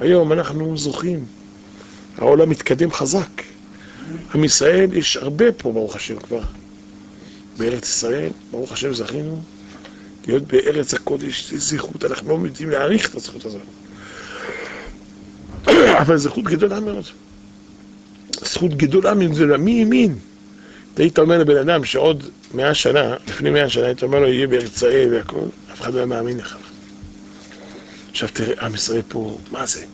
היום אנחנו זוכים, העולם מתקדם חזק. עם ישראל יש הרבה פה, ברוך השם כבר. בארץ ישראל, ברוך השם זכינו, להיות בארץ הקודש, זה זכות, אנחנו לא יודעים להעריך את הזכות הזאת. אבל זכות גדולה מאוד. זכות גדולה מאוד, מי ימין? היית אומר לבן אדם שעוד 100 שנה, לפני 100 שנה, היית אומר לו, יהיה בארץ ישראל והכל, אף אחד לא היה מאמין לך. עכשיו תראה, עם ישראל פה, מה זה?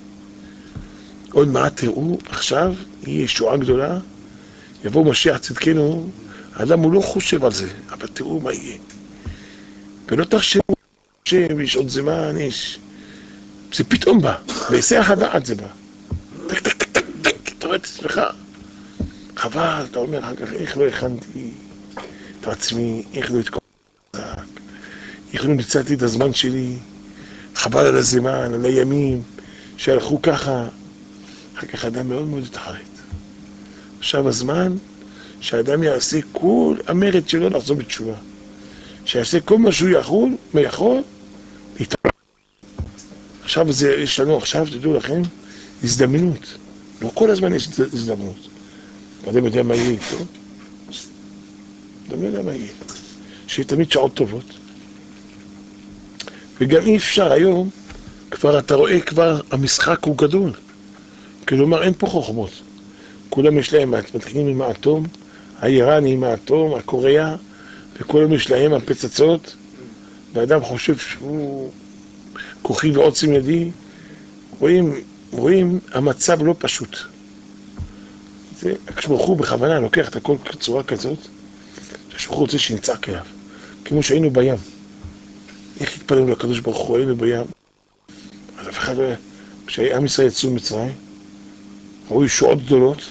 עוד מעט תראו, עכשיו יהיה ישועה גדולה, יבוא משיח צדקנו, האדם הוא לא חושב על זה, אבל תראו מה יהיה. ולא תחשבו שיש עוד זמן, יש... זה פתאום בא, בהיסח הדעת זה בא. טק, טק, טק, טק, טק, אתה רואה את עצמך. חבל, אתה אומר אחר כך, איך לא הכנתי את עצמי, איך לא התקום חזק, איך לא ניצלתי את הזמן שלי, חבל על הזמן, על הימים, שהלכו ככה. אחר כך האדם מאוד מאוד התחרט. עכשיו הזמן שהאדם יעשה כל המרד שלו לחזור בתשובה. שיעשה כל מה שהוא יכול, להתערב. עכשיו יש לנו, עכשיו תדעו לכם, הזדמנות. לא כל הזמן יש הזדמנות. אדם יודע מה יהיה איתו. אדם יודע מה יהיה. שיהיה תמיד שעות טובות. וגם אי אפשר היום, כבר אתה רואה, כבר המשחק הוא גדול. כלומר, אין פה חוכמות. כולם יש להם, מתחילים עם האטום, האיראני עם האטום, הקוריאה, וכולם יש להם הפצצות, והאדם חושב שהוא כוחי ועוצם ידי. רואים, המצב לא פשוט. הקדוש ברוך הוא בכוונה לוקח את הכל בצורה כזאת, שהקדוש ברוך הוא רוצה שנצעק אליו, כמו שהיינו בים. איך התפללנו לקדוש ברוך הוא, היינו בים? אז אף אחד לא... כשעם ישראל יצאו מצרים, ראו ישועות גדולות,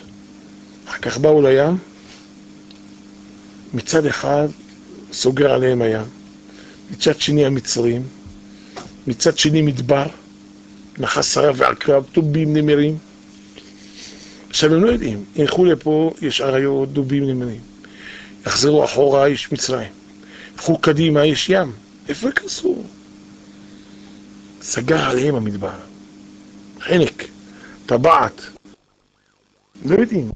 אחר כך באו לים, מצד אחד סוגר עליהם הים, מצד שני המצרים, מצד שני מדבר, נחש שרף ועקרב, דובים נמרים. עכשיו הם לא יודעים, ילכו לפה, יש אריות, דובים נמרים. יחזרו אחורה, יש מצרים. ילכו קדימה, יש ים. איפה יכנסו? סגר עליהם המדבר. חנק, טבעת. לא יודעים.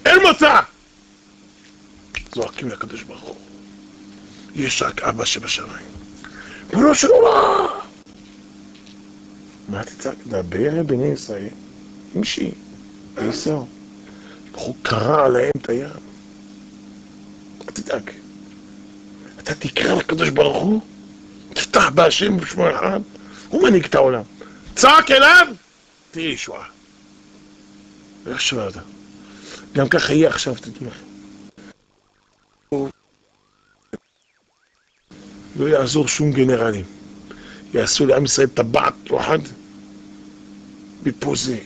אין מוצא! זועקים לקדוש ברוך הוא. יש רק אבא שבשמיים. בנו של עולם! מה תצעק? דבר בני ישראל. אימשי, בישראל. הוא קרא עליהם את הים. מה תדאג? אתה תקרא לקדוש ברוך הוא, תפתח בהשם בשמו אחד, הוא מנהיג את העולם. צעק אליו, תהיה ישועה. ואיך שווה אותה? גם ככה יהיה עכשיו, תדעו לכם. לא יעזור שום גנרלים. יעשו לעם ישראל טבעת אחד. מפה זה,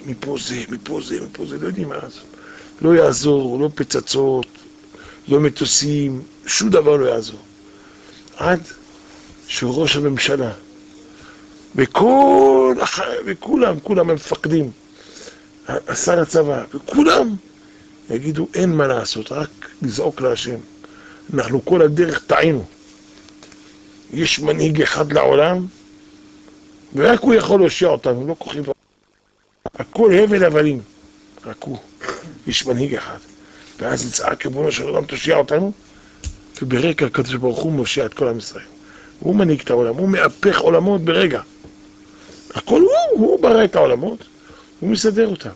לא יודעים מה לעשות. לא יעזור, לא פצצות, לא מטוסים, שום דבר לא יעזור. עד שראש הממשלה, וכולם המפקדים, השר הצבא, וכולם יגידו אין מה לעשות, רק לזעוק להשם. אנחנו כל הדרך טעינו. יש מנהיג אחד לעולם, ורק הוא יכול להושיע אותנו, לא כוחים. הכל הבל הבלים, רק הוא. יש מנהיג אחד. ואז נצעק ריבונו של עולם תושיע אותנו, וברקע הקדוש ברוך הוא מושיע את כל עם ישראל. הוא מנהיג את העולם, הוא מהפך עולמות ברגע. הכל הוא ברא את העולמות, הוא מסדר אותם.